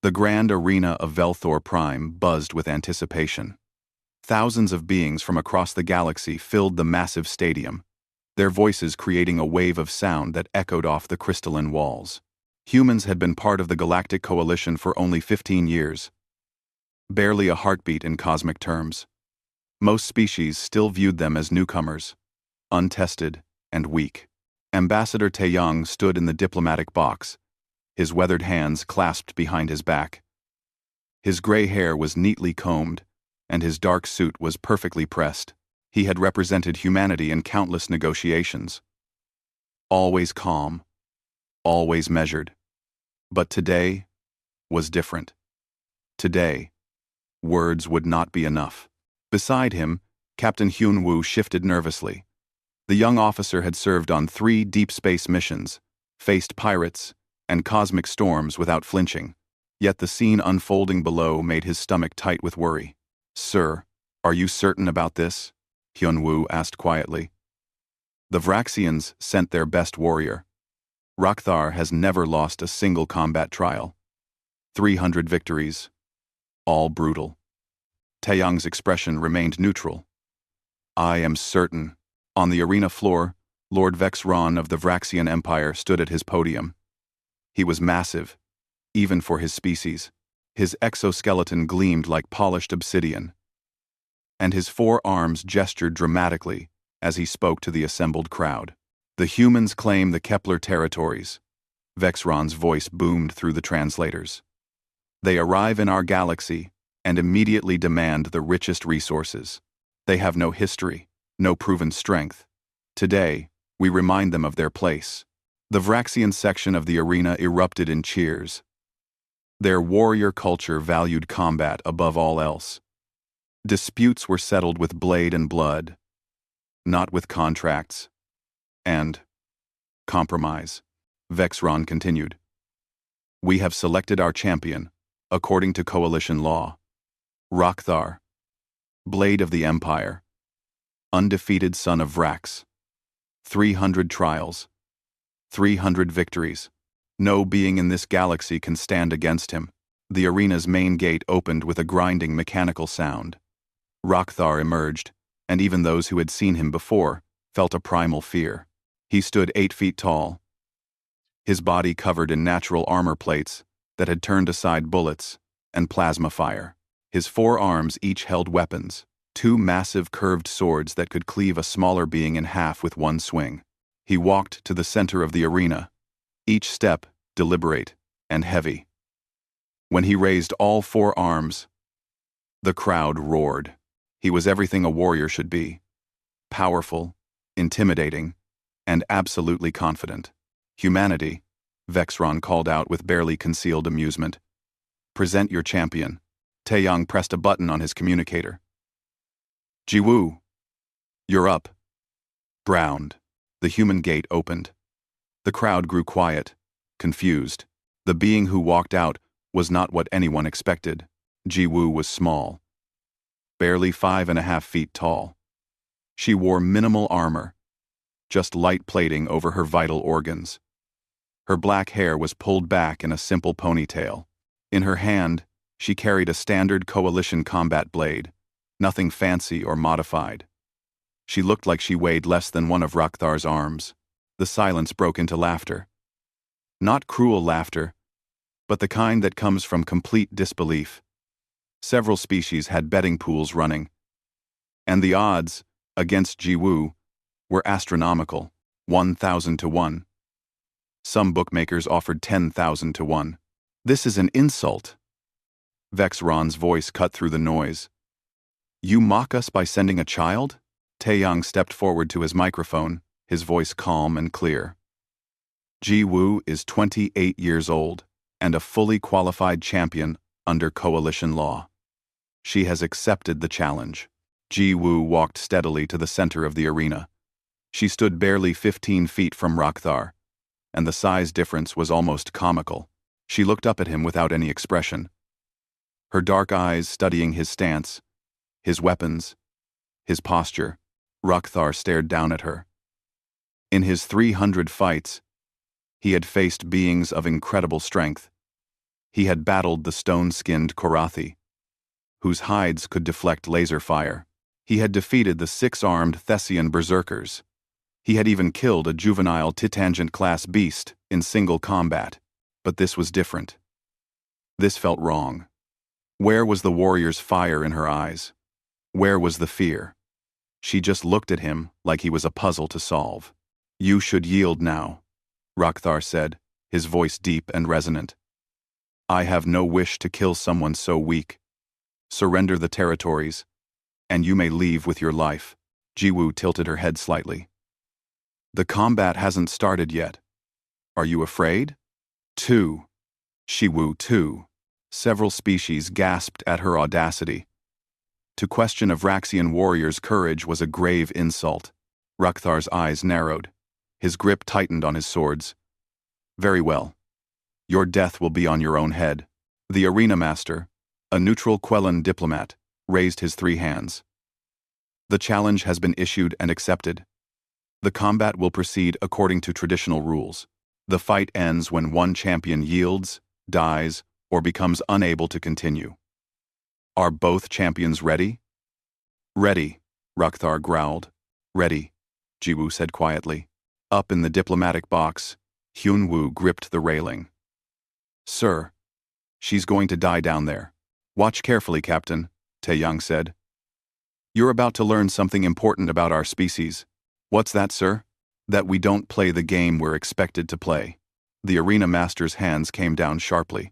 The grand arena of Velthor Prime buzzed with anticipation. Thousands of beings from across the galaxy filled the massive stadium, their voices creating a wave of sound that echoed off the crystalline walls. Humans had been part of the Galactic Coalition for only 15 years. Barely a heartbeat in cosmic terms. Most species still viewed them as newcomers, untested and weak. Ambassador Taeyang stood in the diplomatic box, his weathered hands clasped behind his back. His gray hair was neatly combed, and his dark suit was perfectly pressed. He had represented humanity in countless negotiations. Always calm, always measured. But today was different. Today, words would not be enough. Beside him, Captain Hyun-woo shifted nervously. The young officer had served on 3 deep space missions, faced pirates, and cosmic storms without flinching. Yet the scene unfolding below made his stomach tight with worry. "Sir, are you certain about this?" Hyun-woo asked quietly. "The Vraxians sent their best warrior. Rakthar has never lost a single combat trial. 300 victories, all brutal." Taeyang's expression remained neutral. "I am certain." On the arena floor, Lord Vexron of the Vraxian Empire stood at his podium. He was massive, even for his species. His exoskeleton gleamed like polished obsidian, and his 4 arms gestured dramatically as he spoke to the assembled crowd. "The humans claim the Kepler territories." Vexron's voice boomed through the translators. "They arrive in our galaxy and immediately demand the richest resources. They have no history, no proven strength. Today, we remind them of their place." The Vraxian section of the arena erupted in cheers. Their warrior culture valued combat above all else. Disputes were settled with blade and blood, not with contracts and compromise. Vexron continued. "We have selected our champion, according to coalition law. Rakthar, blade of the Empire, undefeated son of Vrax. 300 trials, 300 victories. No being in this galaxy can stand against him." The arena's main gate opened with a grinding mechanical sound. Rakthar emerged, and even those who had seen him before felt a primal fear. He stood 8 feet tall, his body covered in natural armor plates that had turned aside bullets and plasma fire. His 4 arms each held weapons, 2 massive curved swords that could cleave a smaller being in half with one swing. He walked to the center of the arena, each step deliberate and heavy. When he raised all 4 arms, the crowd roared. He was everything a warrior should be: powerful, intimidating, and absolutely confident. "Humanity," Vexron called out with barely concealed amusement. "Present your champion." Taeyang pressed a button on his communicator. "Jiwoo, you're up." Ground. The human gate opened. The crowd grew quiet, confused. The being who walked out was not what anyone expected. Jiwoo was small, barely 5.5 feet tall. She wore minimal armor, just light plating over her vital organs. Her black hair was pulled back in a simple ponytail. In her hand, she carried a standard coalition combat blade, nothing fancy or modified. She looked like she weighed less than one of Rakthar's arms. The silence broke into laughter. Not cruel laughter, but the kind that comes from complete disbelief. Several species had betting pools running, and the odds against Jiwoo were astronomical, 1,000 to 1. Some bookmakers offered 10,000 to 1. "This is an insult." Vexron's voice cut through the noise. "You mock us by sending a child?" Taeyang stepped forward to his microphone, his voice calm and clear. "Jiwoo is 28 years old and a fully qualified champion under coalition law. She has accepted the challenge." Jiwoo walked steadily to the center of the arena. She stood barely 15 feet from Rakthar, and the size difference was almost comical. She looked up at him without any expression, her dark eyes studying his stance, his weapons, his posture. Rakthar stared down at her. In his 300 fights, he had faced beings of incredible strength. He had battled the stone-skinned Korathi, whose hides could deflect laser fire. He had defeated the six-armed Thessian berserkers. He had even killed a juvenile Titangent-class beast in single combat. But this was different. This felt wrong. Where was the warrior's fire in her eyes? Where was the fear? She just looked at him like he was a puzzle to solve. "You should yield now," Rakthar said, his voice deep and resonant. "I have no wish to kill someone so weak. Surrender the territories, and you may leave with your life." Jiwoo tilted her head slightly. "The combat hasn't started yet. Are you afraid?" "Too." Shiwu too. Several species gasped at her audacity. To question a Vraxian warrior's courage was a grave insult. Rakthar's eyes narrowed. His grip tightened on his swords. "Very well. Your death will be on your own head." The arena master, a neutral Quellan diplomat, raised his three hands. "The challenge has been issued and accepted. The combat will proceed according to traditional rules. The fight ends when one champion yields, dies, or becomes unable to continue." "Are both champions ready?" "Ready," Rakthar growled. "Ready," Jiwoo said quietly. Up in the diplomatic box, Hyunwoo gripped the railing. "Sir, she's going to die down there." "Watch carefully, Captain," Taeyang said. "You're about to learn something important about our species." "What's that, sir?" "That we don't play the game we're expected to play." The arena master's hands came down sharply.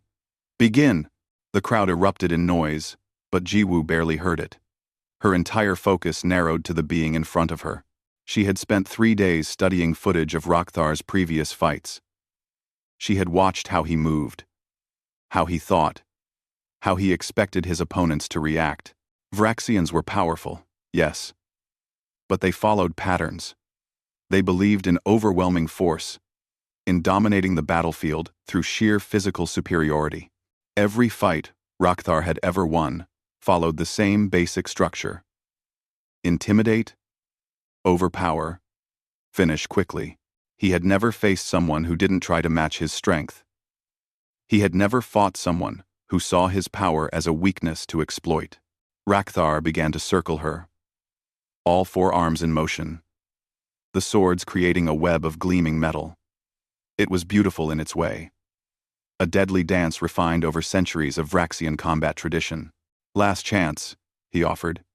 "Begin!" The crowd erupted in noise, but Jiwoo barely heard it. Her entire focus narrowed to the being in front of her. She had spent 3 days studying footage of Rakthar's previous fights. She had watched how he moved, how he thought, how he expected his opponents to react. Vraxians were powerful, yes. But they followed patterns. They believed in overwhelming force, in dominating the battlefield through sheer physical superiority. Every fight Rakthar had ever won followed the same basic structure. Intimidate, overpower, finish quickly. He had never faced someone who didn't try to match his strength. He had never fought someone who saw his power as a weakness to exploit. Rakthar began to circle her, all 4 arms in motion, the swords creating a web of gleaming metal. It was beautiful in its way. A deadly dance refined over centuries of Vraxian combat tradition. "Last chance," he offered.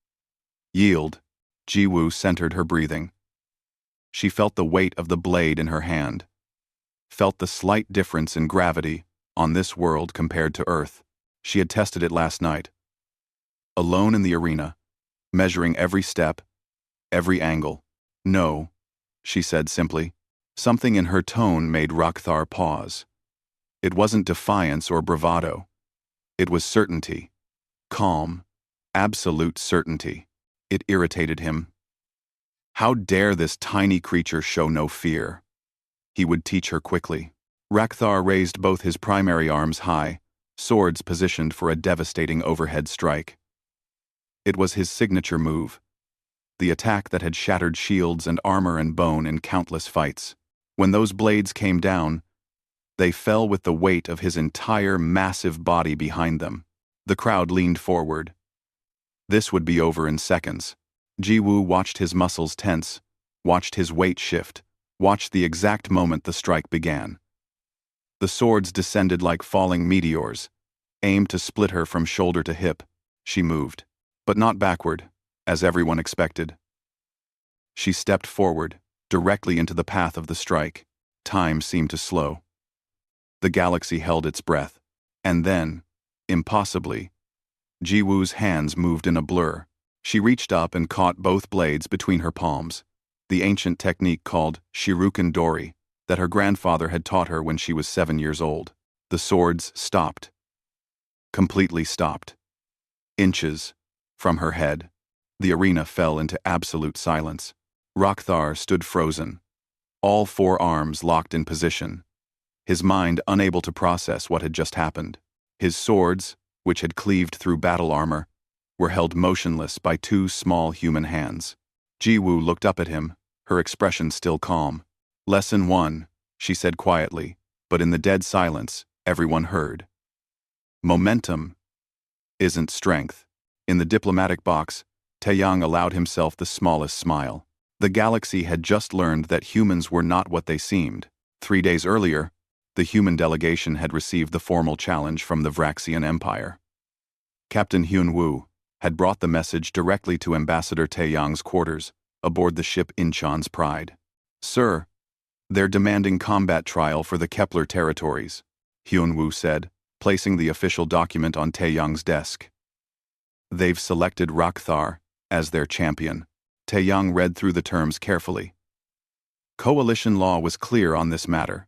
"Yield." Jiwoo centered her breathing. She felt the weight of the blade in her hand, felt the slight difference in gravity on this world compared to Earth. She had tested it last night. Alone in the arena, measuring every step, every angle. "No," she said simply. Something in her tone made Rakthar pause. It wasn't defiance or bravado. It was certainty. Calm, absolute certainty. It irritated him. How dare this tiny creature show no fear? He would teach her quickly. Rakthar raised both his primary arms high, swords positioned for a devastating overhead strike. It was his signature move, the attack that had shattered shields and armor and bone in countless fights. When those blades came down, they fell with the weight of his entire massive body behind them. The crowd leaned forward. This would be over in seconds. Jiwoo watched his muscles tense, watched his weight shift, watched the exact moment the strike began. The swords descended like falling meteors, aimed to split her from shoulder to hip. She moved, but not backward, as everyone expected. She stepped forward, directly into the path of the strike. Time seemed to slow. The galaxy held its breath, and then, impossibly, Jiwoo's hands moved in a blur. She reached up and caught both blades between her palms, the ancient technique called Shiruken Dori that her grandfather had taught her when she was 7 years old. The swords stopped. Completely stopped. Inches from her head, the arena fell into absolute silence. Rakthar stood frozen, all 4 arms locked in position, his mind unable to process what had just happened. His swords, which had cleaved through battle armor, were held motionless by 2 small human hands. Jiwoo looked up at him, her expression still calm. "Lesson 1, she said quietly, but in the dead silence, everyone heard. Momentum isn't strength. In the diplomatic box, Taeyang allowed himself the smallest smile. The galaxy had just learned that humans were not what they seemed. 3 days earlier, the human delegation had received the formal challenge from the Vraxian Empire. Captain Hyun-woo had brought the message directly to Ambassador Taeyang's quarters, aboard the ship Incheon's Pride. "Sir, they're demanding combat trial for the Kepler territories," Hyun-woo said, placing the official document on Taeyang's desk. "They've selected Rakthar as their champion." Taeyang read through the terms carefully. Coalition law was clear on this matter.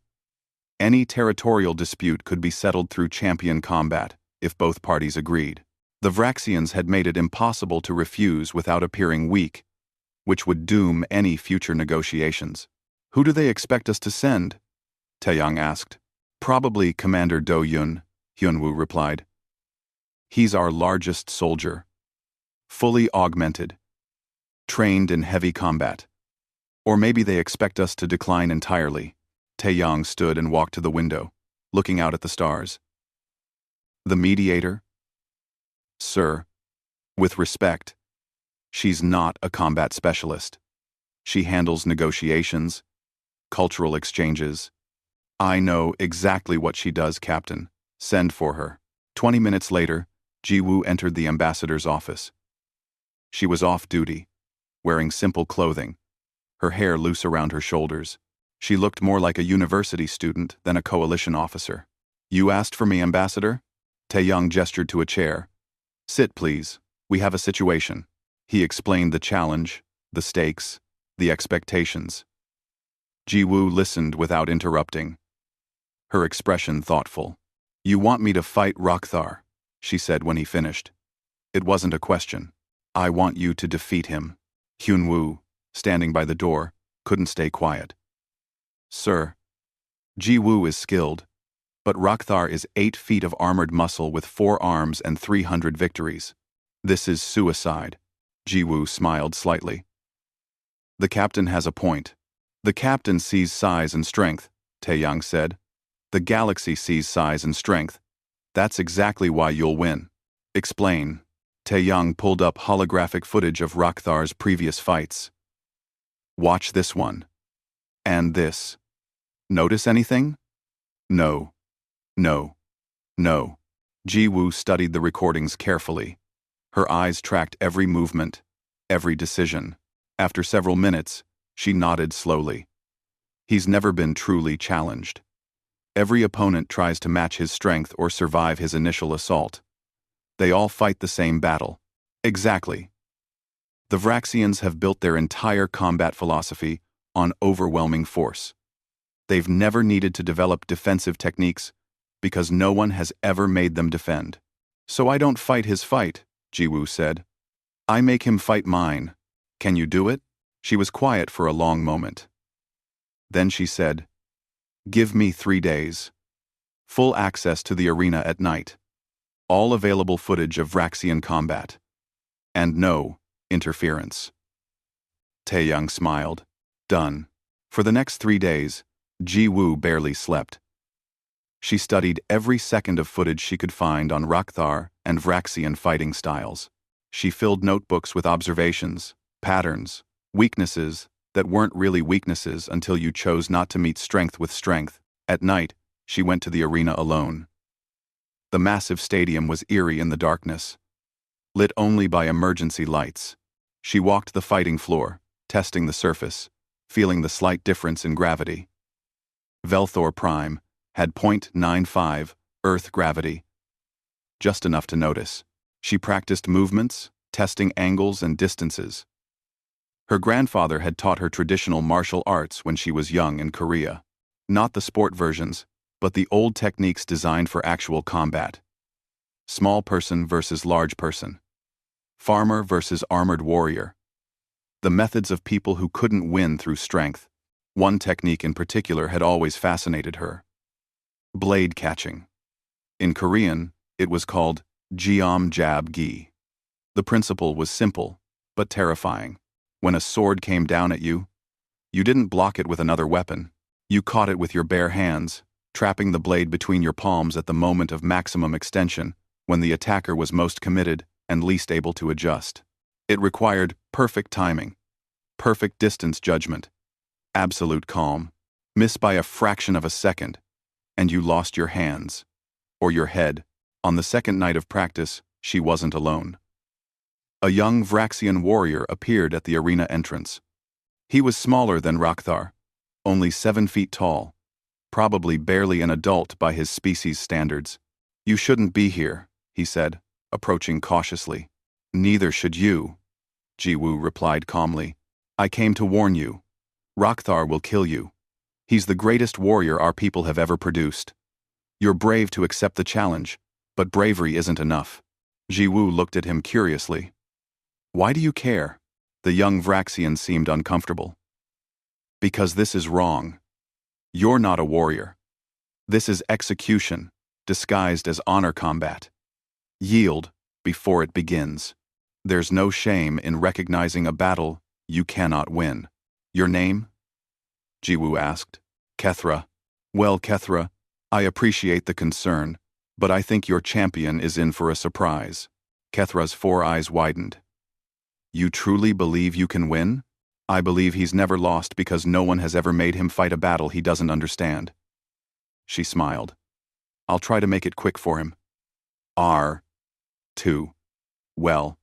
Any territorial dispute could be settled through champion combat, if both parties agreed. The Vraxians had made it impossible to refuse without appearing weak, which would doom any future negotiations. "Who do they expect us to send?" Taeyang asked. "Probably Commander Do-yun," Hyun-woo replied. "He's our largest soldier. Fully augmented. Trained in heavy combat. Or maybe they expect us to decline entirely." Taeyang stood and walked to the window, looking out at the stars. "The mediator?" "Sir, with respect, she's not a combat specialist. She handles negotiations, cultural exchanges." "I know exactly what she does, Captain. Send for her." 20 minutes later, Ji-woo entered the ambassador's office. She was off duty, wearing simple clothing, her hair loose around her shoulders. She looked more like a university student than a coalition officer. "You asked for me, Ambassador?" Taeyang gestured to a chair. "Sit, please. We have a situation." He explained the challenge, the stakes, the expectations. Ji-woo listened without interrupting, her expression thoughtful. "You want me to fight Rakthar," she said when he finished. "It wasn't a question. I want you to defeat him." Hyun-woo, standing by the door, couldn't stay quiet. "Sir, Ji-woo is skilled, but Rakthar is 8 feet of armored muscle with 4 arms and 300 victories. This is suicide." Ji-woo smiled slightly. "The captain has a point. The captain sees size and strength," Taeyang said. "The galaxy sees size and strength. That's exactly why you'll win." "Explain." Taeyang pulled up holographic footage of Rakthar's previous fights. "Watch this one. And this. Notice anything?" "No. No. No." Ji-woo studied the recordings carefully. Her eyes tracked every movement, every decision. After several minutes, she nodded slowly. "He's never been truly challenged. Every opponent tries to match his strength or survive his initial assault. They all fight the same battle." "Exactly. The Vraxians have built their entire combat philosophy on overwhelming force. They've never needed to develop defensive techniques because no one has ever made them defend." "So I don't fight his fight," Ji-woo said. "I make him fight mine. Can you do it?" She was quiet for a long moment. Then she said, "Give me 3 days. Full access to the arena at night. All available footage of Vraxian combat. And no interference." Taeyang smiled. Done. For the next 3 days, Ji-woo barely slept. She studied every second of footage she could find on Rakthar and Vraxian fighting styles. She filled notebooks with observations, patterns, weaknesses that weren't really weaknesses until you chose not to meet strength with strength. At night, she went to the arena alone. The massive stadium was eerie in the darkness, lit only by emergency lights. She walked the fighting floor, testing the surface, feeling the slight difference in gravity. Velthor Prime had 0.95 Earth gravity, just enough to notice. She practiced movements, testing angles and distances. Her grandfather had taught her traditional martial arts when she was young in Korea. Not the sport versions, but the old techniques designed for actual combat. Small person versus large person. Farmer versus armored warrior. The methods of people who couldn't win through strength. One technique in particular had always fascinated her. Blade catching. In Korean, it was called Jeom Jab Gi. The principle was simple, but terrifying. When a sword came down at you, you didn't block it with another weapon. You caught it with your bare hands, trapping the blade between your palms at the moment of maximum extension, when the attacker was most committed and least able to adjust. It required perfect timing, perfect distance judgment, absolute calm. Miss by a fraction of a second, and you lost your hands, or your head. On the second night of practice, she wasn't alone. A young Vraxian warrior appeared at the arena entrance. He was smaller than Rakthar, only 7 feet tall, probably barely an adult by his species standards. "You shouldn't be here," he said, approaching cautiously. "Neither should you," Jiwoo replied calmly. "I came to warn you. Rakthar will kill you. He's the greatest warrior our people have ever produced. You're brave to accept the challenge, but bravery isn't enough." Jiwoo looked at him curiously. "Why do you care?" The young Vraxian seemed uncomfortable. "Because this is wrong. You're not a warrior. This is execution, disguised as honor combat. Yield before it begins. There's no shame in recognizing a battle you cannot win." "Your name?" Jiwoo asked. "Kethra." "Well, Kethra, I appreciate the concern, but I think your champion is in for a surprise." Kethra's 4 eyes widened. "You truly believe you can win?" "I believe he's never lost because no one has ever made him fight a battle he doesn't understand." She smiled. "I'll try to make it quick for him." "2. Well,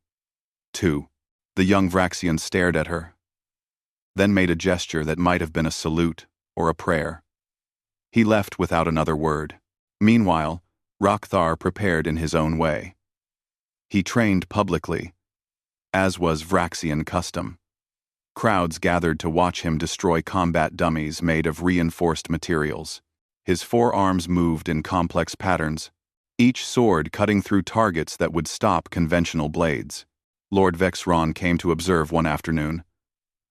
2. The young Vraxian stared at her, then made a gesture that might have been a salute or a prayer. He left without another word. Meanwhile, Rakthar prepared in his own way. He trained publicly, as was Vraxian custom. Crowds gathered to watch him destroy combat dummies made of reinforced materials. His forearms moved in complex patterns, each sword cutting through targets that would stop conventional blades. Lord Vexron came to observe one afternoon.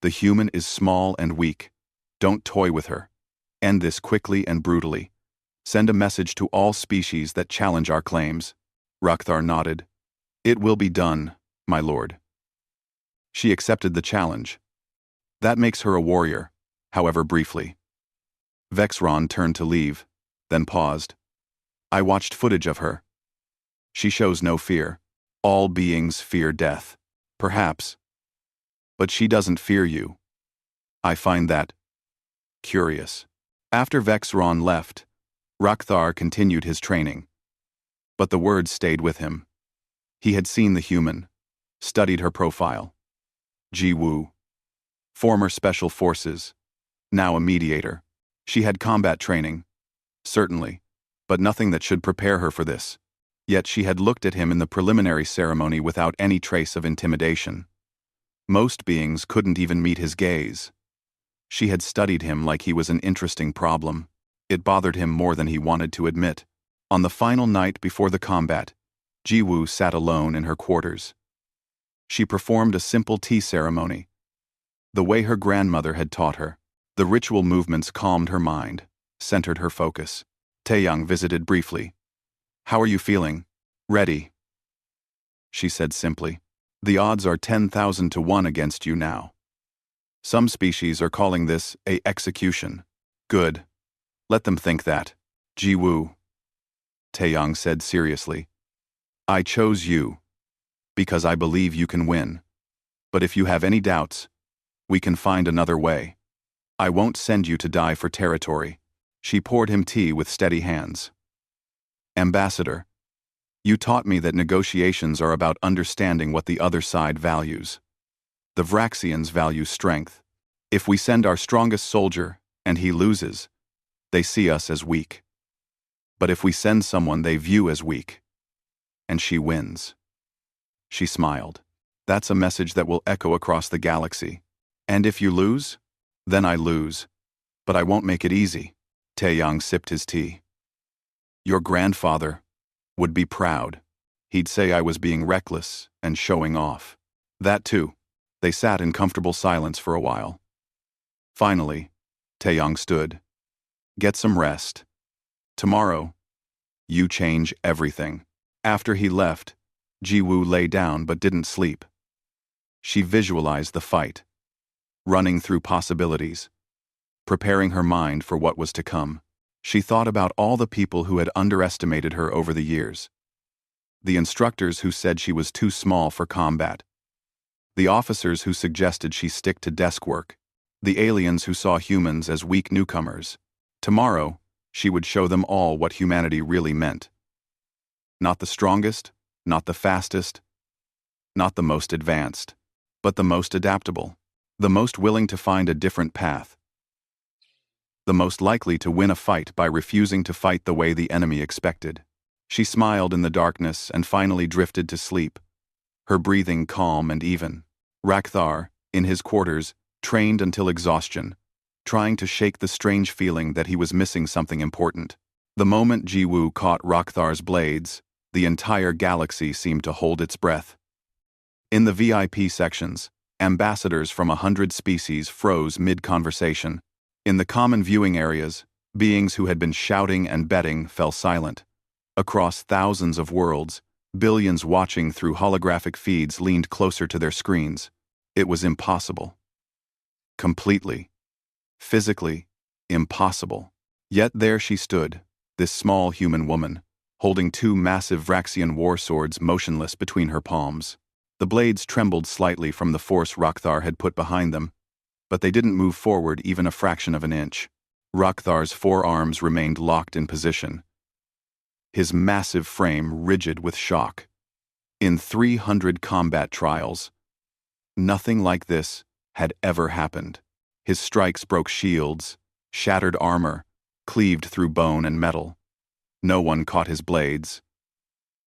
"The human is small and weak. Don't toy with her. End this quickly and brutally. Send a message to all species that challenge our claims." Rakthar nodded. "It will be done, my lord." She accepted the challenge. That makes her a warrior, however briefly. Vexron turned to leave, then paused. "I watched footage of her. She shows no fear. All beings fear death. Perhaps. But she doesn't fear you. I find that curious." After Vexron left, Rakthar continued his training. But the words stayed with him. He had seen the human, studied her profile. Jiwoo. Former Special Forces, now a mediator. She had combat training, certainly, but nothing that should prepare her for this. Yet she had looked at him in the preliminary ceremony without any trace of intimidation. Most beings couldn't even meet his gaze. She had studied him like he was an interesting problem. It bothered him more than he wanted to admit. On the final night before the combat, Jiwoo sat alone in her quarters. She performed a simple tea ceremony, the way her grandmother had taught her. The ritual movements calmed her mind, centered her focus. Taeyang visited briefly. "How are you feeling?" "Ready," she said simply. "The odds are 10,000 to 1 against you now. Some species are calling this a execution. Good. Let them think that." "Jiwoo," Taeyang said seriously, "I chose you because I believe you can win. But if you have any doubts, we can find another way. I won't send you to die for territory." She poured him tea with steady hands. "Ambassador, you taught me that negotiations are about understanding what the other side values. The Vraxians value strength. If we send our strongest soldier and he loses, they see us as weak. But if we send someone they view as weak, and she wins." She smiled. "That's a message that will echo across the galaxy. And if you lose, then I lose. But I won't make it easy." Taeyang sipped his tea. "Your grandfather would be proud. He'd say I was being reckless and showing off." "That too." They sat in comfortable silence for a while. Finally, Taeyang stood. "Get some rest. Tomorrow, you change everything." After he left, Jiwoo lay down but didn't sleep. She visualized the fight, running through possibilities, preparing her mind for what was to come. She thought about all the people who had underestimated her over the years. The instructors who said she was too small for combat. The officers who suggested she stick to desk work. The aliens who saw humans as weak newcomers. Tomorrow, she would show them all what humanity really meant. Not the strongest, not the fastest, not the most advanced, but the most adaptable, the most willing to find a different path, the most likely to win a fight by refusing to fight the way the enemy expected. She smiled in the darkness and finally drifted to sleep, her breathing calm and even. Rakthar, in his quarters, trained until exhaustion, trying to shake the strange feeling that he was missing something important. The moment Jiwoo caught Rakthar's blades, the entire galaxy seemed to hold its breath. In the VIP sections, ambassadors from 100 species froze mid-conversation. In the common viewing areas, beings who had been shouting and betting fell silent. Across thousands of worlds, billions watching through holographic feeds leaned closer to their screens. It was impossible. Completely. Physically, impossible. Yet there she stood, this small human woman, holding two massive Vraxian war swords motionless between her palms. The blades trembled slightly from the force Rakthar had put behind them, but they didn't move forward even a fraction of an inch. Rakthar's forearms remained locked in position, his massive frame rigid with shock. In 300 combat trials, nothing like this had ever happened. His strikes broke shields, shattered armor, cleaved through bone and metal. No one caught his blades.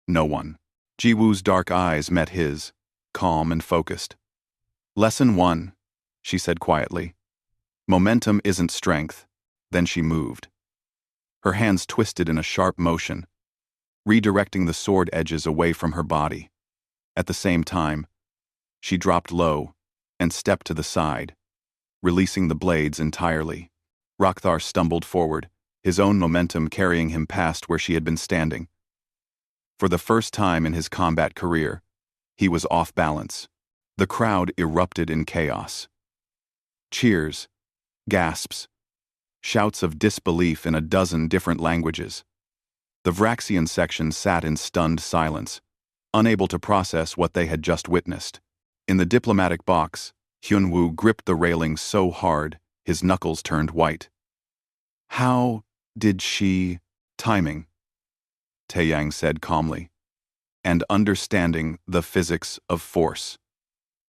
No one. Jiwoo's dark eyes met his, calm and focused. Lesson 1, she said quietly. Momentum isn't strength. Then she moved. Her hands twisted in a sharp motion, redirecting the sword edges away from her body. At the same time, she dropped low and stepped to the side, releasing the blades entirely. Rakthar stumbled forward, his own momentum carrying him past where she had been standing. For the first time in his combat career, he was off balance. The crowd erupted in chaos. Cheers, gasps, shouts of disbelief in a dozen different languages. The Vraxian section sat in stunned silence, unable to process what they had just witnessed. In the diplomatic box, Hyunwoo gripped the railing so hard, his knuckles turned white. How did she... Timing, Taeyang said calmly, and understanding the physics of force.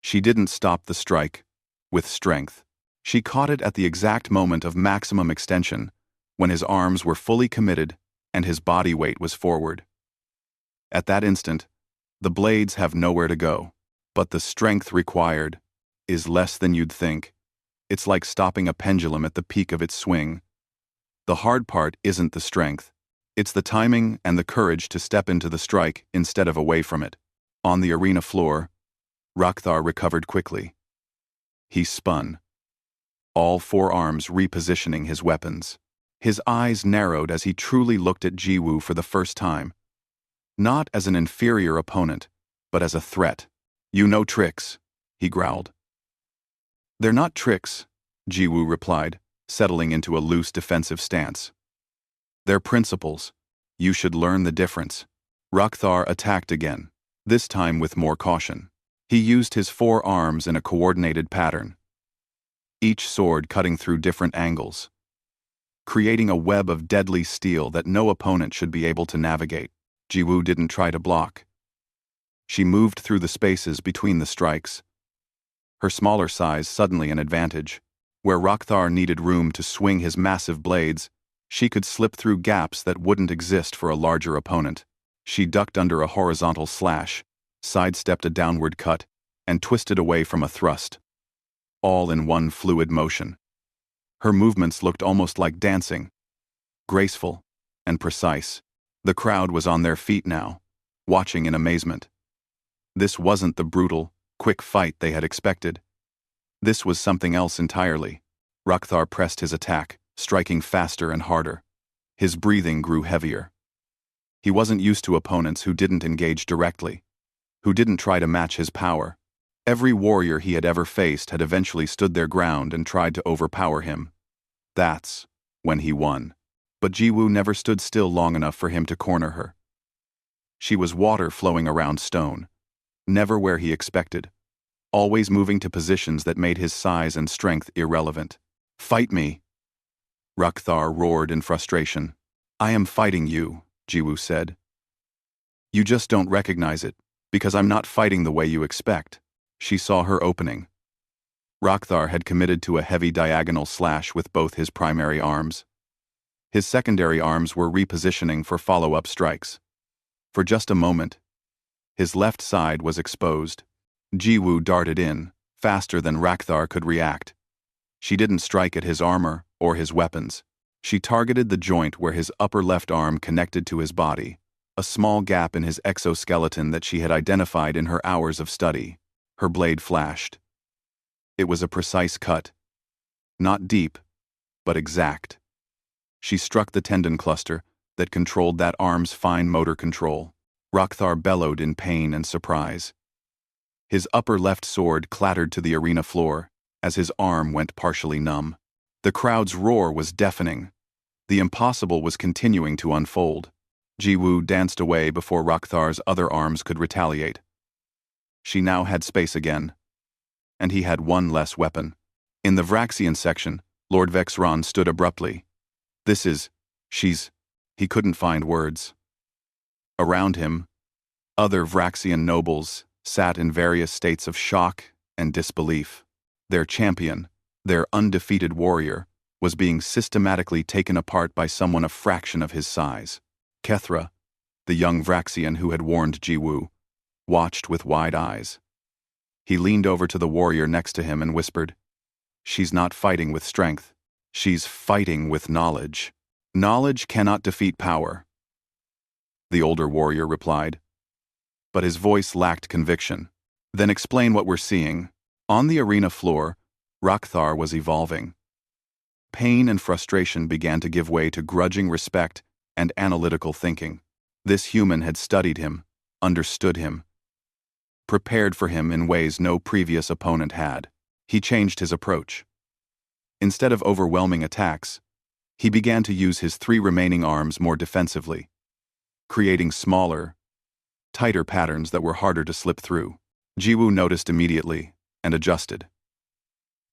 She didn't stop the strike with strength. She caught it at the exact moment of maximum extension, when his arms were fully committed and his body weight was forward. At that instant, the blades have nowhere to go, but the strength required is less than you'd think. It's like stopping a pendulum at the peak of its swing. The hard part isn't the strength. It's the timing and the courage to step into the strike instead of away from it. On the arena floor, Rakthar recovered quickly. He spun, all four arms repositioning his weapons. His eyes narrowed as he truly looked at Jiwoo for the first time. Not as an inferior opponent, but as a threat. You know tricks, he growled. They're not tricks, Jiwoo replied, settling into a loose defensive stance. They're principles. You should learn the difference. Rakthar attacked again, this time with more caution. He used his four arms in a coordinated pattern, each sword cutting through different angles, creating a web of deadly steel that no opponent should be able to navigate. Jiwoo didn't try to block. She moved through the spaces between the strikes, her smaller size suddenly an advantage. Where Rakthar needed room to swing his massive blades, she could slip through gaps that wouldn't exist for a larger opponent. She ducked under a horizontal slash, sidestepped a downward cut, and twisted away from a thrust, all in one fluid motion. Her movements looked almost like dancing, graceful and precise. The crowd was on their feet now, watching in amazement. This wasn't the brutal, quick fight they had expected. This was something else entirely. Rakthar pressed his attack, striking faster and harder. His breathing grew heavier. He wasn't used to opponents who didn't engage directly, who didn't try to match his power. Every warrior he had ever faced had eventually stood their ground and tried to overpower him. That's when he won. But Jiwoo never stood still long enough for him to corner her. She was water flowing around stone, never where he expected, always moving to positions that made his size and strength irrelevant. "Fight me!" Rakthar roared in frustration. "I am fighting you," Jiwoo said. "You just don't recognize it, because I'm not fighting the way you expect." She saw her opening. Rakthar had committed to a heavy diagonal slash with both his primary arms. His secondary arms were repositioning for follow-up strikes. For just a moment, his left side was exposed. Jiwoo darted in, faster than Rakthar could react. She didn't strike at his armor or his weapons. She targeted the joint where his upper left arm connected to his body, a small gap in his exoskeleton that she had identified in her hours of study. Her blade flashed. It was a precise cut. Not deep, but exact. She struck the tendon cluster that controlled that arm's fine motor control. Rakthar bellowed in pain and surprise. His upper left sword clattered to the arena floor as his arm went partially numb. The crowd's roar was deafening. The impossible was continuing to unfold. Jiwoo danced away before Rakthar's other arms could retaliate. She now had space again, and he had one less weapon. In the Vraxian section, Lord Vexron stood abruptly. He couldn't find words. Around him, other Vraxian nobles sat in various states of shock and disbelief. Their champion, their undefeated warrior, was being systematically taken apart by someone a fraction of his size. Kethra, the young Vraxian who had warned Jiwoo, watched with wide eyes. He leaned over to the warrior next to him and whispered, "She's not fighting with strength. She's fighting with knowledge. Knowledge cannot defeat power." The older warrior replied, but his voice lacked conviction. "Then explain what we're seeing." On the arena floor, Rakthar was evolving. Pain and frustration began to give way to grudging respect and analytical thinking. This human had studied him, understood him, prepared for him in ways no previous opponent had. He changed his approach. Instead of overwhelming attacks, he began to use his 3 remaining arms more defensively, creating smaller, tighter patterns that were harder to slip through. Jiwoo noticed immediately and adjusted.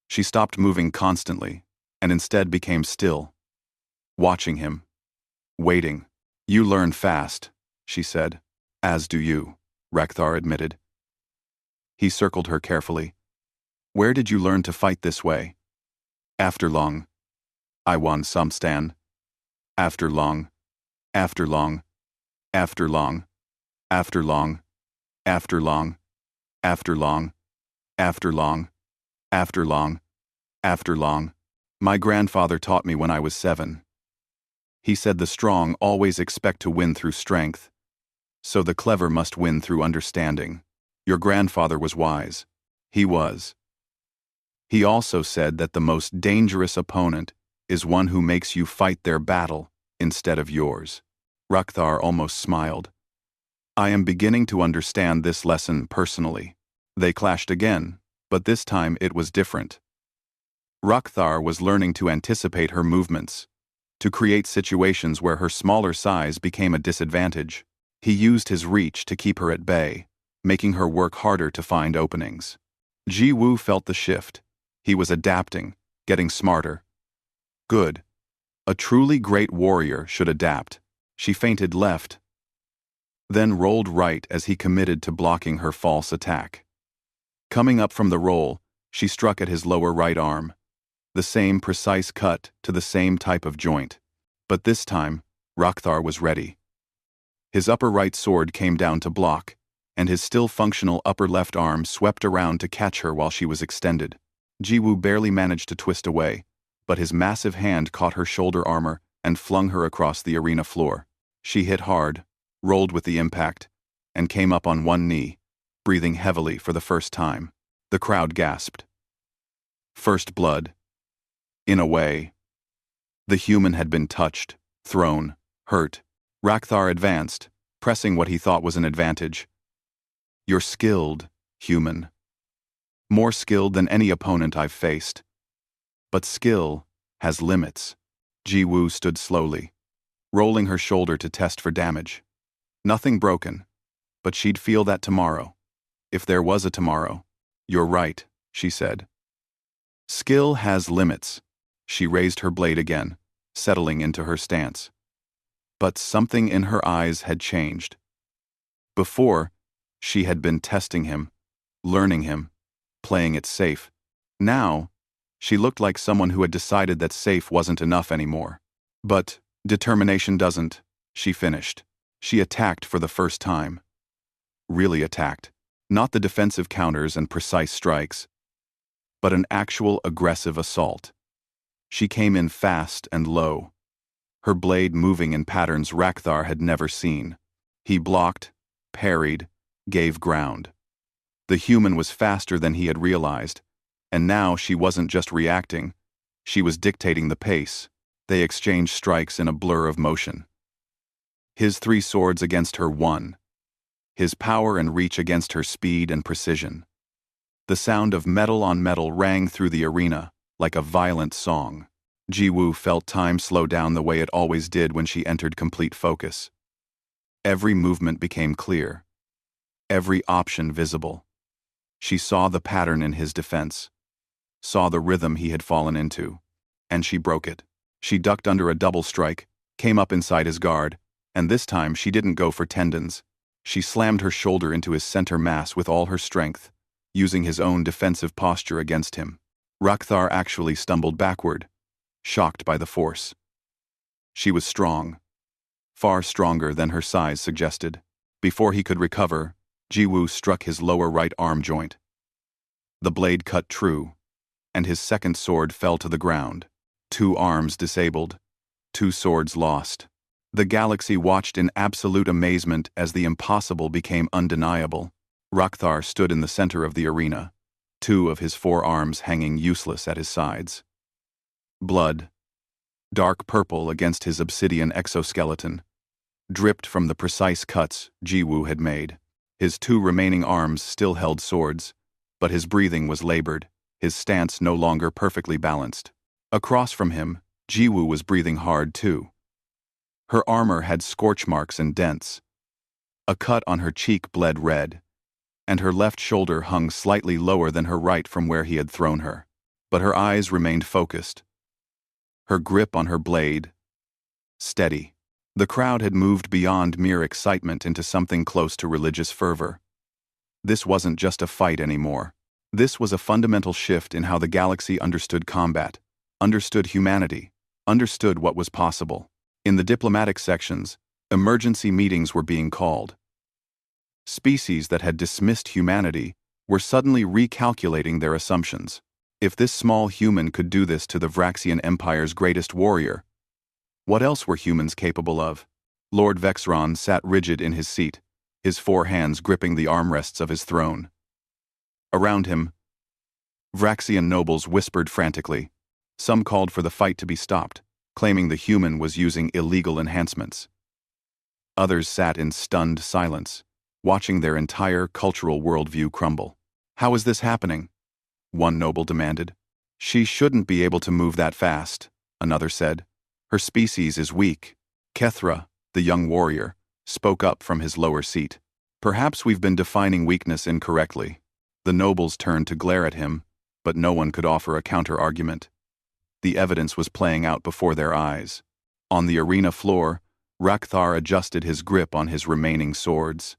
She stopped moving constantly and instead became still, watching him, waiting. "You learn fast," she said. "As do you," Rakthar admitted. He circled her carefully. "Where did you learn to fight this way?" "After long. I won some stand. After long. After long. After long. After long. After long. After long. After long. After long. After long. My grandfather taught me when I was 7. He said the strong always expect to win through strength, so the clever must win through understanding. Your grandfather was wise. He was. He also said that the most dangerous opponent is one who makes you fight their battle instead of yours." Rakthar almost smiled. "I am beginning to understand this lesson personally." They clashed again, but this time it was different. Rakthar was learning to anticipate her movements, to create situations where her smaller size became a disadvantage. He used his reach to keep her at bay, making her work harder to find openings. Jiwoo felt the shift. He was adapting, getting smarter. Good. A truly great warrior should adapt. She feinted left, then rolled right as he committed to blocking her false attack. Coming up from the roll, she struck at his lower right arm. The same precise cut to the same type of joint. But this time, Rakthar was ready. His upper right sword came down to block, and his still functional upper left arm swept around to catch her while she was extended. Jiwoo barely managed to twist away, but his massive hand caught her shoulder armor and flung her across the arena floor. She hit hard, rolled with the impact, and came up on one knee, breathing heavily for the first time. The crowd gasped. First blood. In a way, the human had been touched, thrown, hurt. Rakthar advanced, pressing what he thought was an advantage. "You're skilled, human. More skilled than any opponent I've faced. But skill has limits." Jiwoo stood slowly, rolling her shoulder to test for damage. Nothing broken, but she'd feel that tomorrow. If there was a tomorrow. You're right, she said. Skill has limits. She raised her blade again, settling into her stance. But something in her eyes had changed. Before, she had been testing him, learning him, playing it safe. Now, she looked like someone who had decided that safe wasn't enough anymore. But determination doesn't, she finished. She attacked for the first time. Really attacked. Not the defensive counters and precise strikes, but an actual aggressive assault. She came in fast and low, her blade moving in patterns Rakthar had never seen. He blocked, parried, gave ground. The human was faster than he had realized, and now she wasn't just reacting, she was dictating the pace. They exchanged strikes in a blur of motion. His 3 swords against her 1. His power and reach against her speed and precision. The sound of metal on metal rang through the arena, like a violent song. Jiwoo felt time slow down the way it always did when she entered complete focus. Every movement became clear. Every option visible. She saw the pattern in his defense, saw the rhythm he had fallen into, and she broke it. She ducked under a double strike, came up inside his guard, and this time she didn't go for tendons. She slammed her shoulder into his center mass with all her strength, using his own defensive posture against him. Rakthar actually stumbled backward, shocked by the force. She was strong, far stronger than her size suggested. Before he could recover, Jiwoo struck his lower right arm joint. The blade cut true, and his second sword fell to the ground. 2 arms disabled, 2 swords lost. The galaxy watched in absolute amazement as the impossible became undeniable. Rakthar stood in the center of the arena, 2 of his 4 arms hanging useless at his sides. Blood, dark purple against his obsidian exoskeleton, dripped from the precise cuts Jiwoo had made. His 2 remaining arms still held swords, but his breathing was labored, his stance no longer perfectly balanced. Across from him, Jiwoo was breathing hard too. Her armor had scorch marks and dents. A cut on her cheek bled red, and her left shoulder hung slightly lower than her right from where he had thrown her. But her eyes remained focused. Her grip on her blade, steady. The crowd had moved beyond mere excitement into something close to religious fervor. This wasn't just a fight anymore. This was a fundamental shift in how the galaxy understood combat, understood humanity, understood what was possible. In the diplomatic sections, emergency meetings were being called. Species that had dismissed humanity were suddenly recalculating their assumptions. If this small human could do this to the Vraxian Empire's greatest warrior, what else were humans capable of? Lord Vexron sat rigid in his seat, his 4 hands gripping the armrests of his throne. Around him, Vraxian nobles whispered frantically. Some called for the fight to be stopped, claiming the human was using illegal enhancements. Others sat in stunned silence, watching their entire cultural worldview crumble. How is this happening? One noble demanded. She shouldn't be able to move that fast, another said. Her species is weak. Kethra, the young warrior, spoke up from his lower seat. Perhaps we've been defining weakness incorrectly. The nobles turned to glare at him, but no one could offer a counter-argument. The evidence was playing out before their eyes. On the arena floor, Rakthar adjusted his grip on his remaining swords.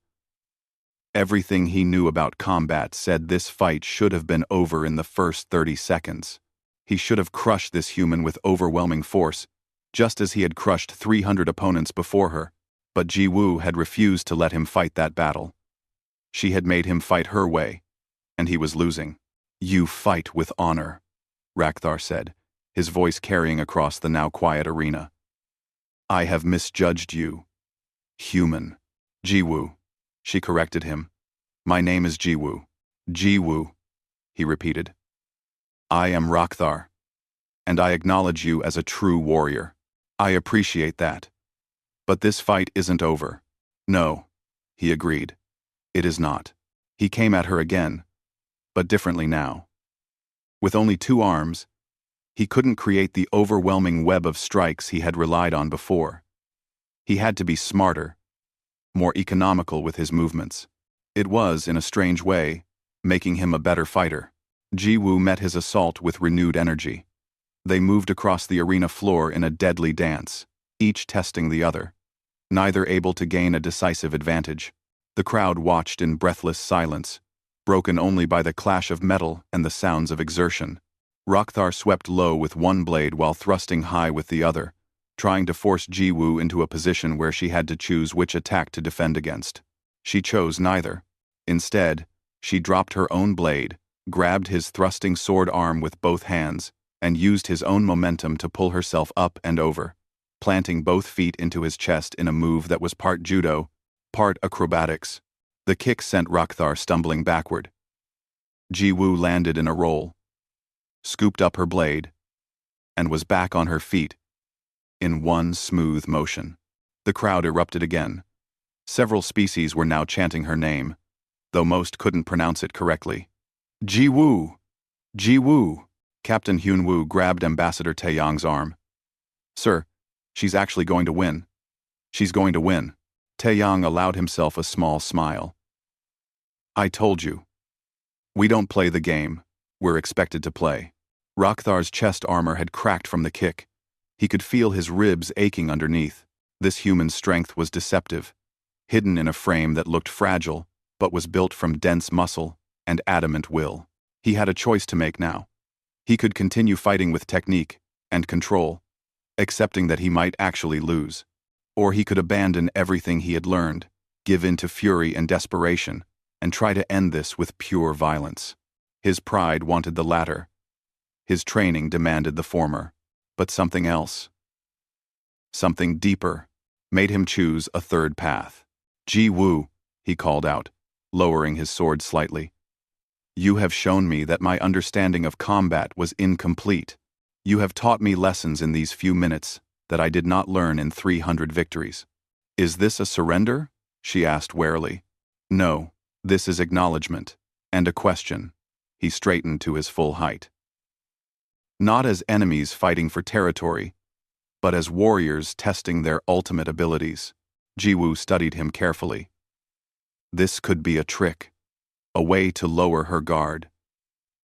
Everything he knew about combat said this fight should have been over in the first 30 seconds. He should have crushed this human with overwhelming force, just as he had crushed 300 opponents before her. But Jiwoo had refused to let him fight that battle. She had made him fight her way, and he was losing. You fight with honor, Rakthar said, his voice carrying across the now quiet arena. I have misjudged you. Human. Jiwoo. She corrected him. My name is Jiwoo. Jiwoo, he repeated. I am Rakthar, and I acknowledge you as a true warrior. I appreciate that. But this fight isn't over. No, he agreed. It is not. He came at her again, but differently now. With only 2 arms, he couldn't create the overwhelming web of strikes he had relied on before. He had to be smarter, more economical with his movements. It was, in a strange way, making him a better fighter. Ji-woo met his assault with renewed energy. They moved across the arena floor in a deadly dance, each testing the other, neither able to gain a decisive advantage. The crowd watched in breathless silence, broken only by the clash of metal and the sounds of exertion. Rokthar swept low with one blade while thrusting high with the other, trying to force Ji-woo into a position where she had to choose which attack to defend against. She chose neither. Instead, she dropped her own blade, grabbed his thrusting sword arm with both hands, and used his own momentum to pull herself up and over, planting both feet into his chest in a move that was part judo, part acrobatics. The kick sent Rokthar stumbling backward. Ji-woo landed in a roll, scooped up her blade, and was back on her feet, in one smooth motion. The crowd erupted again. Several species were now chanting her name, though most couldn't pronounce it correctly. Ji-woo! Ji-woo! Captain Hyun-woo grabbed Ambassador Taeyong's arm. Sir, she's actually going to win. She's going to win. Taeyong allowed himself a small smile. I told you. We don't play the game. We're expected to play. Rokthar's chest armor had cracked from the kick. He could feel his ribs aching underneath. This human strength was deceptive, hidden in a frame that looked fragile, but was built from dense muscle and adamant will. He had a choice to make now. He could continue fighting with technique and control, accepting that he might actually lose. Or he could abandon everything he had learned, give in to fury and desperation, and try to end this with pure violence. His pride wanted the latter. His training demanded the former. But something else, something deeper, made him choose a third path. Ji-woo, he called out, lowering his sword slightly. You have shown me that my understanding of combat was incomplete. You have taught me lessons in these few minutes that I did not learn in 300 victories. Is this a surrender? She asked warily. No, this is acknowledgement, and a question. He straightened to his full height. Not as enemies fighting for territory, but as warriors testing their ultimate abilities. Ji-woo studied him carefully. This could be a trick, a way to lower her guard.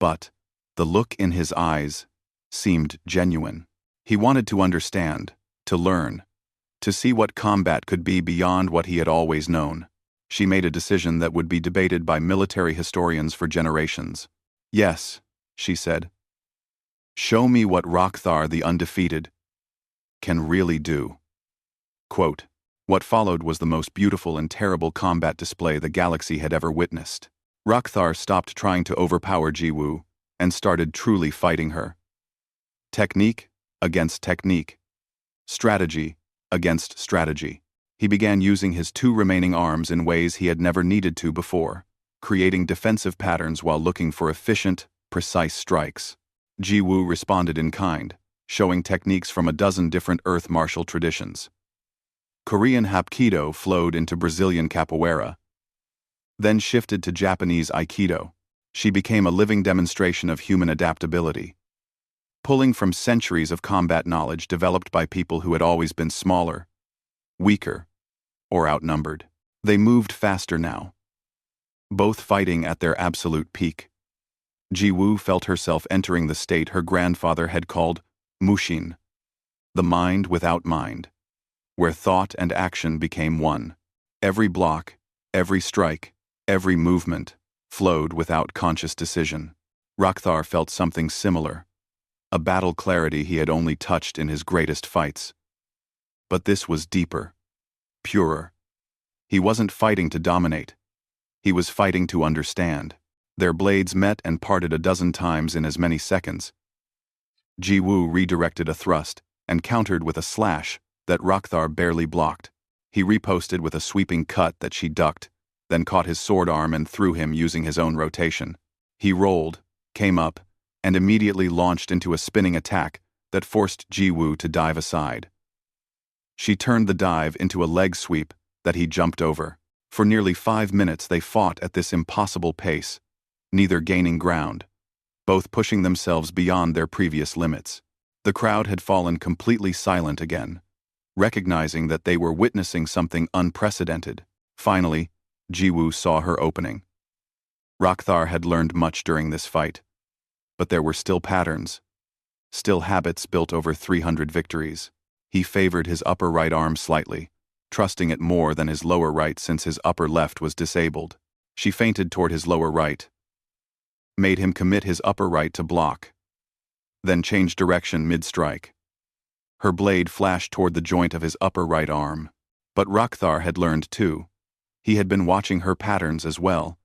But the look in his eyes seemed genuine. He wanted to understand, to learn, to see what combat could be beyond what he had always known. She made a decision that would be debated by military historians for generations. Yes, she said. Show me what Rokthar the Undefeated can really do. Quote, what followed was the most beautiful and terrible combat display the galaxy had ever witnessed. Rokthar stopped trying to overpower Ji-woo and started truly fighting her. Technique against technique. Strategy against strategy. He began using his two remaining arms in ways he had never needed to before, creating defensive patterns while looking for efficient, precise strikes. Ji-woo responded in kind, showing techniques from a dozen different earth martial traditions. Korean Hapkido flowed into Brazilian capoeira, then shifted to Japanese Aikido. She became a living demonstration of human adaptability, pulling from centuries of combat knowledge developed by people who had always been smaller, weaker, or outnumbered. They moved faster now, both fighting at their absolute peak. Ji-woo felt herself entering the state her grandfather had called Mushin, the mind without mind, where thought and action became one. Every block, every strike, every movement flowed without conscious decision. Rokthar felt something similar, a battle clarity he had only touched in his greatest fights. But this was deeper, purer. He wasn't fighting to dominate. He was fighting to understand. Their blades met and parted a dozen times in as many seconds. Ji-woo redirected a thrust and countered with a slash that Rokthar barely blocked. He riposted with a sweeping cut that she ducked, then caught his sword arm and threw him using his own rotation. He rolled, came up, and immediately launched into a spinning attack that forced Ji-woo to dive aside. She turned the dive into a leg sweep that he jumped over. For nearly 5 minutes they fought at this impossible pace, neither gaining ground, both pushing themselves beyond their previous limits. The crowd had fallen completely silent again, recognizing that they were witnessing something unprecedented. Finally, Jiwoo saw her opening. Rakthar had learned much during this fight, but there were still patterns, still habits built over 300 victories. He favored his upper right arm slightly, trusting it more than his lower right since his upper left was disabled. She feinted toward his lower right, made him commit his upper right to block, then changed direction mid-strike. Her blade flashed toward the joint of his upper right arm. But Rakthar had learned too. He had been watching her patterns as well,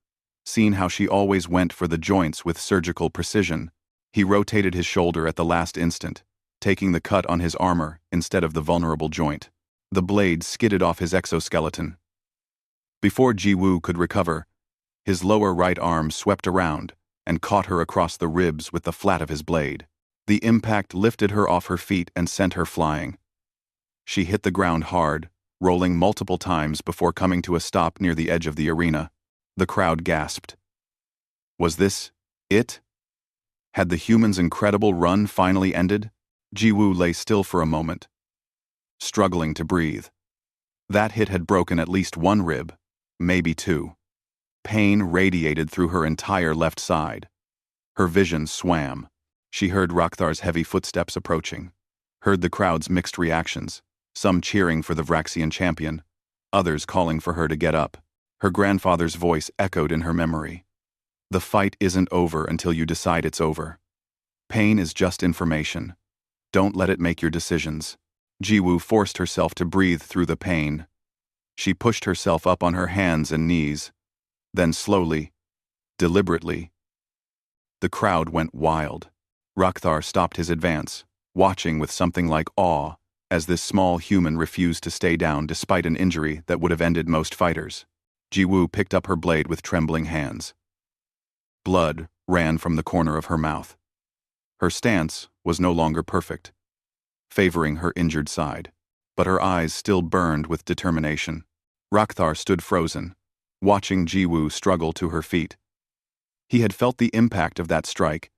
seen how she always went for the joints with surgical precision. He rotated his shoulder at the last instant, taking the cut on his armor instead of the vulnerable joint. The blade skidded off his exoskeleton. Before Jiwoo could recover, his lower right arm swept around and caught her across the ribs with the flat of his blade. The impact lifted her off her feet and sent her flying. She hit the ground hard, rolling multiple times before coming to a stop near the edge of the arena. The crowd gasped. Was this it? Had the human's incredible run finally ended? Jiwoo lay still for a moment, struggling to breathe. That hit had broken at least one rib, maybe two. Pain radiated through her entire left side. Her vision swam. She heard Rakthar's heavy footsteps approaching, heard the crowd's mixed reactions, some cheering for the Vraxian champion, others calling for her to get up. Her grandfather's voice echoed in her memory. The fight isn't over until you decide it's over. Pain is just information. Don't let it make your decisions. Jiwoo forced herself to breathe through the pain. She pushed herself up on her hands and knees. Then slowly, deliberately. The crowd went wild. Rakthar stopped his advance, watching with something like awe as this small human refused to stay down despite an injury that would have ended most fighters. Jiwoo picked up her blade with trembling hands. Blood ran from the corner of her mouth. Her stance was no longer perfect, favoring her injured side, but her eyes still burned with determination. Rakthar stood frozen, watching Jiwoo struggle to her feet. He had felt the impact of that strike,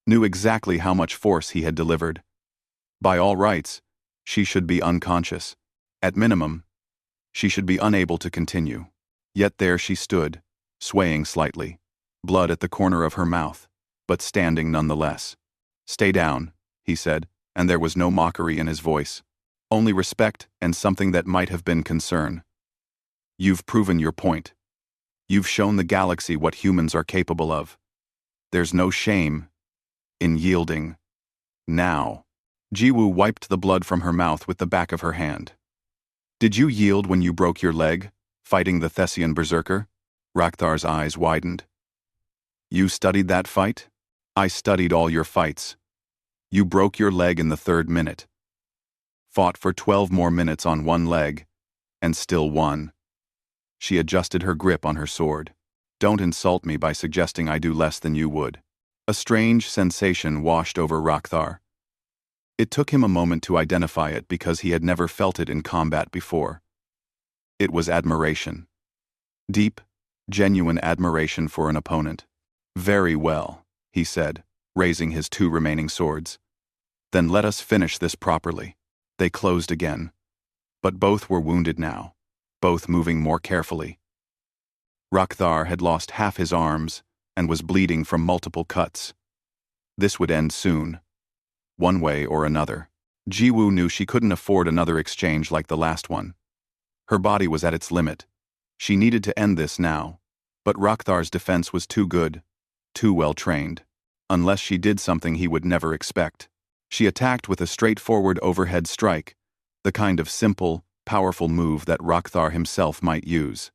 knew exactly how much force he had delivered. By all rights, she should be unconscious. At minimum, she should be unable to continue. Yet there she stood, swaying slightly, blood at the corner of her mouth, but standing nonetheless. "Stay down," he said, and there was no mockery in his voice, only respect and something that might have been concern. "You've proven your point. You've shown the galaxy what humans are capable of. There's no shame in yielding. Now." Jiwoo wiped the blood from her mouth with the back of her hand. "Did you yield when you broke your leg, fighting the Thessian berserker?" Rakthar's eyes widened. "You studied that fight? I studied all your fights. You broke your leg in the 3rd minute. Fought for 12 more minutes on one leg, and still won." She adjusted her grip on her sword. "Don't insult me by suggesting I do less than you would." A strange sensation washed over Rakthar. It took him a moment to identify it because he had never felt it in combat before. It was admiration. Deep, genuine admiration for an opponent. "Very well," he said, raising his 2 remaining swords. "Then let us finish this properly." They closed again. But both were wounded now, both moving more carefully. Rakthar had lost half his arms and was bleeding from multiple cuts. This would end soon, one way or another. Jiwoo knew she couldn't afford another exchange like the last one. Her body was at its limit. She needed to end this now, but Rakthar's defense was too good, too well trained. Unless she did something he would never expect. She attacked with a straightforward overhead strike, the kind of simple, powerful move that Rakthar himself might use.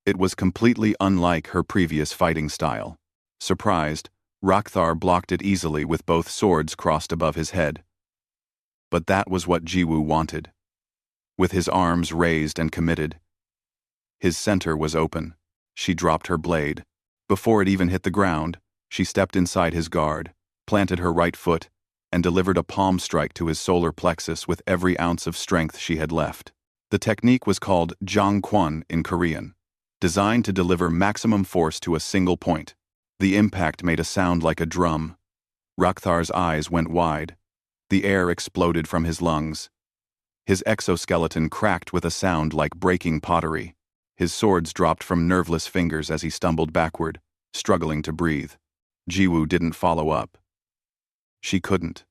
It was completely unlike her previous fighting style. Surprised, Rakthar blocked it easily with both swords crossed above his head. But that was what Jiwoo wanted. With his arms raised and committed, his center was open. She dropped her blade. Before it even hit the ground, she stepped inside his guard, planted her right foot, and delivered a palm strike to his solar plexus with every ounce of strength she had left. The technique was called Jangkwon in Korean, designed to deliver maximum force to a single point. The impact made a sound like a drum. Rakthar's eyes went wide. The air exploded from his lungs. His exoskeleton cracked with a sound like breaking pottery. His swords dropped from nerveless fingers as he stumbled backward, struggling to breathe. Jiwoo didn't follow up. She couldn't.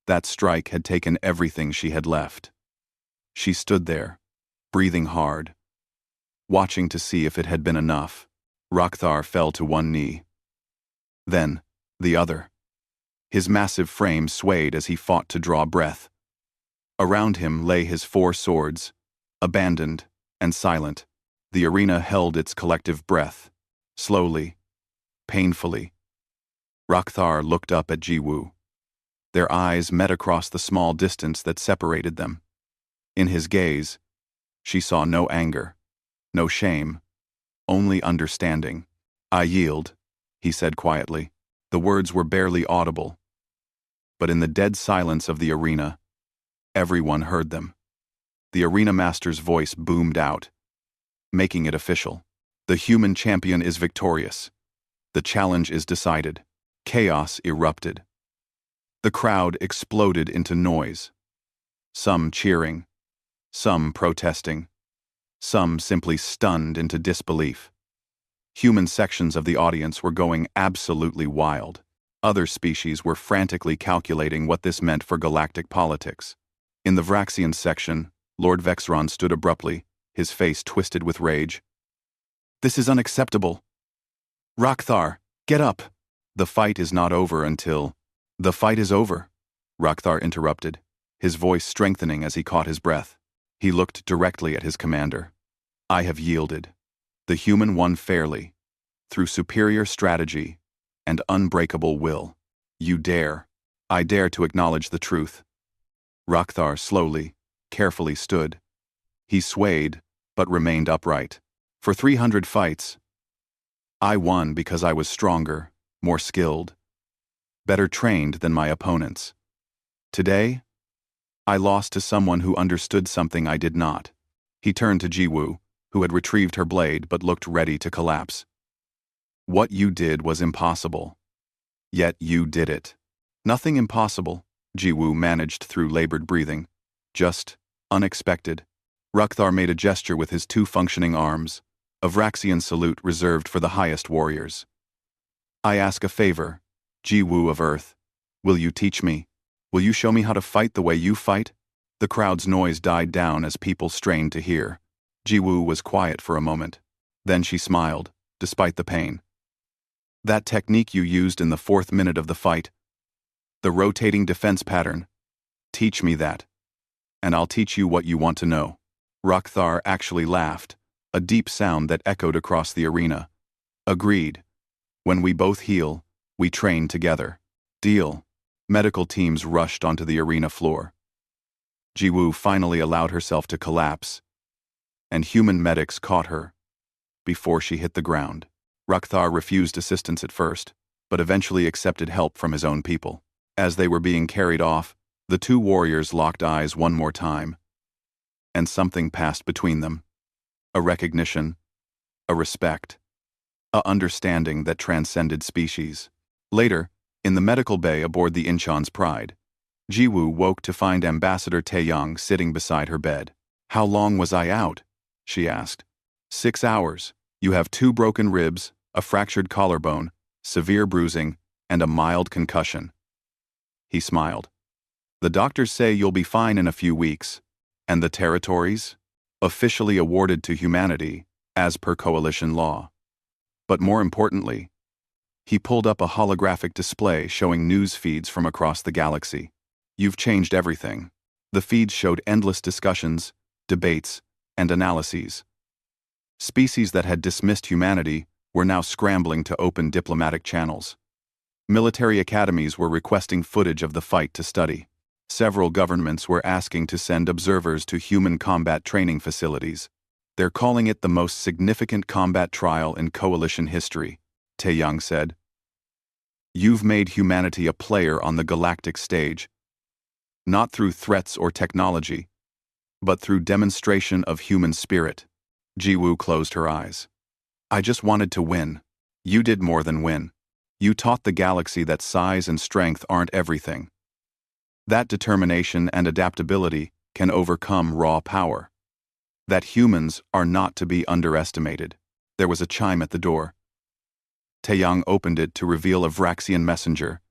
That strike had taken everything she had left. She stood there, breathing hard, watching to see if it had been enough. Rakthar fell to one knee. Then, the other. His massive frame swayed as he fought to draw breath. Around him lay his 4 swords, abandoned and silent. The arena held its collective breath, slowly, painfully. Rakthar looked up at Jiwoo. Their eyes met across the small distance that separated them. In his gaze, she saw no anger, no shame, only understanding. "I yield," he said quietly. The words were barely audible. But in the dead silence of the arena, everyone heard them. The arena master's voice boomed out, making it official. "The human champion is victorious. The challenge is decided." Chaos erupted. The crowd exploded into noise. Some cheering, some protesting, some simply stunned into disbelief. Human sections of the audience were going absolutely wild. Other species were frantically calculating what this meant for galactic politics. In the Vraxian section, Lord Vexron stood abruptly, his face twisted with rage. "This is unacceptable. Rakthar, get up! The fight is not over until—" "The fight is over," Rakthar interrupted, his voice strengthening as he caught his breath. He looked directly at his commander. "I have yielded. The human won fairly, through superior strategy and unbreakable will. You dare. I dare to acknowledge the truth." Rakthar slowly, carefully stood. He swayed, but remained upright. "For 300 fights, I won because I was stronger, more skilled, better trained than my opponents. Today, I lost to someone who understood something I did not." He turned to Jiwoo, who had retrieved her blade but looked ready to collapse. "What you did was impossible. Yet you did it." "Nothing impossible," Jiwoo managed through labored breathing. "Just unexpected." Rakthar made a gesture with his 2 functioning arms, a Vraxian salute reserved for the highest warriors. "I ask a favor, Jiwoo of Earth. Will you teach me? Will you show me how to fight the way you fight?" The crowd's noise died down as people strained to hear. Jiwoo was quiet for a moment. Then she smiled, despite the pain. "That technique you used in the 4th minute of the fight, the rotating defense pattern, teach me that, and I'll teach you what you want to know." Rakthar actually laughed, a deep sound that echoed across the arena. "Agreed. When we both heal, we train together. Deal." Medical teams rushed onto the arena floor. Jiwoo finally allowed herself to collapse, and human medics caught her before she hit the ground. Rakthar refused assistance at first, but eventually accepted help from his own people. As they were being carried off, the 2 warriors locked eyes one more time, and something passed between them. A recognition, a respect, a understanding that transcended species. Later, in the medical bay aboard the Incheon's Pride, Jiwoo woke to find Ambassador Taeyang sitting beside her bed. "How long was I out?" she asked. 6 hours. You have 2 broken ribs, a fractured collarbone, severe bruising, and a mild concussion." He smiled. "The doctors say you'll be fine in a few weeks. And the territories? Officially awarded to humanity, as per coalition law. But more importantly," he pulled up a holographic display showing news feeds from across the galaxy. "You've changed everything." The feeds showed endless discussions, debates, and analyses. Species that had dismissed humanity were now scrambling to open diplomatic channels. Military academies were requesting footage of the fight to study. Several governments were asking to send observers to human combat training facilities. "They're calling it the most significant combat trial in coalition history," Taeyang said. "You've made humanity a player on the galactic stage, not through threats or technology, but through demonstration of human spirit." Jiwoo closed her eyes. "I just wanted to win. You did more than win. You taught the galaxy that size and strength aren't everything. That determination and adaptability can overcome raw power. That humans are not to be underestimated. There was a chime at the door. Taeyang opened it to reveal a Vraxian messenger,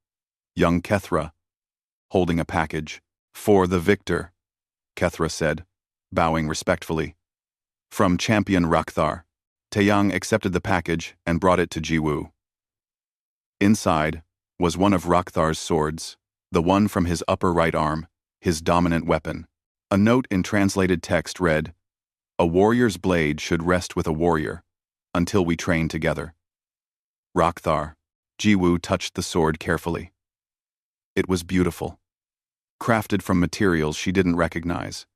young Kethra, holding a package. "For the victor," Kethra said, bowing respectfully. "From Champion Rakthar." Taeyang accepted the package and brought it to Jiwoo. Inside was one of Rakthar's swords, the one from his upper right arm, his dominant weapon. A note in translated text read, "A warrior's blade should rest with a warrior, until we train together." Rakthar. Jiwoo touched the sword carefully. It was beautiful. Crafted from materials she didn't recognize.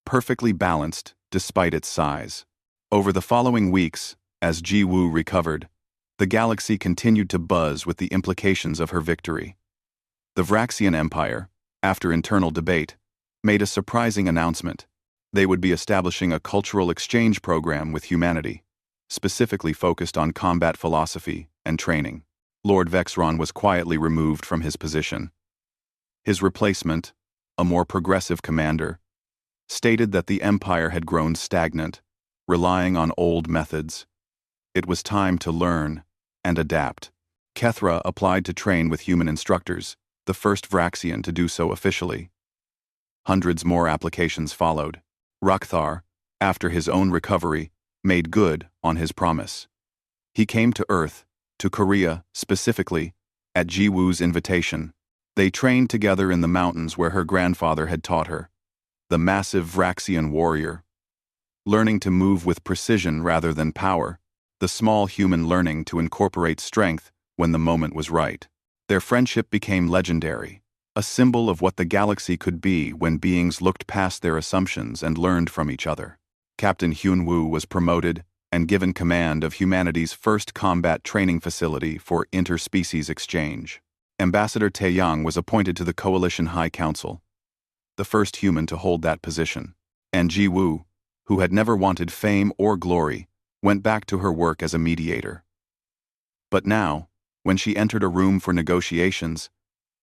Perfectly balanced, despite its size. Over the following weeks, as Jiwoo recovered, the galaxy continued to buzz with the implications of her victory. The Vraxian Empire, after internal debate, made a surprising announcement. They would be establishing a cultural exchange program with humanity, specifically focused on combat philosophy and training. Lord Vexron was quietly removed from his position. His replacement, a more progressive commander, stated that the Empire had grown stagnant, relying on old methods. It was time to learn and adapt. Kethra applied to train with human instructors, the first Vraxian to do so officially. Hundreds more applications followed. Rakthar, after his own recovery, made good on his promise. He came to Earth, to Korea specifically, at Jiwoo's invitation. They trained together in the mountains where her grandfather had taught her, the massive Vraxian warrior. Learning to move with precision rather than power, the small human learning to incorporate strength when the moment was right. Their friendship became legendary, a symbol of what the galaxy could be when beings looked past their assumptions and learned from each other. Captain Hyunwoo was promoted and given command of humanity's first combat training facility for interspecies exchange. Ambassador Taeyang was appointed to the Coalition High Council, the first human to hold that position. And Jiwoo, who had never wanted fame or glory, went back to her work as a mediator. But now, when she entered a room for negotiations,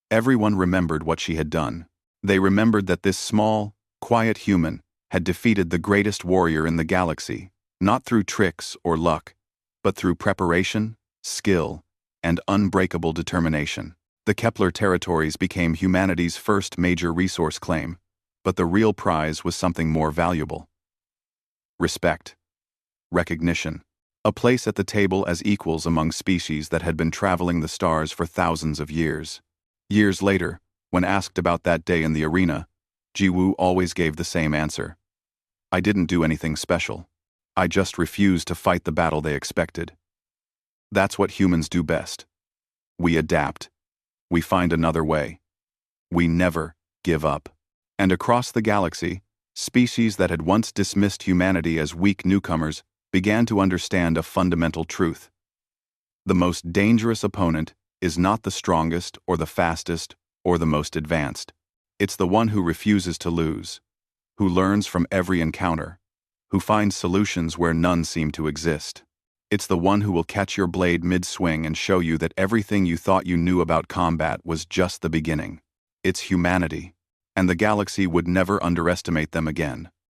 everyone remembered what she had done. They remembered that this small, quiet human had defeated the greatest warrior in the galaxy, not through tricks or luck, but through preparation, skill, and unbreakable determination. The Kepler territories became humanity's first major resource claim, but the real prize was something more valuable. Respect. Recognition. A place at the table as equals among species that had been traveling the stars for thousands of years. Years later, when asked about that day in the arena, Jiwoo always gave the same answer. "I didn't do anything special. I just refused to fight the battle they expected." That's what humans do best. We adapt. We find another way. We never give up. And across the galaxy, species that had once dismissed humanity as weak newcomers began to understand a fundamental truth. The most dangerous opponent is not the strongest or the fastest or the most advanced. It's the one who refuses to lose, who learns from every encounter, who finds solutions where none seem to exist. It's the one who will catch your blade mid-swing and show you that everything you thought you knew about combat was just the beginning. It's humanity, and the galaxy would never underestimate them again.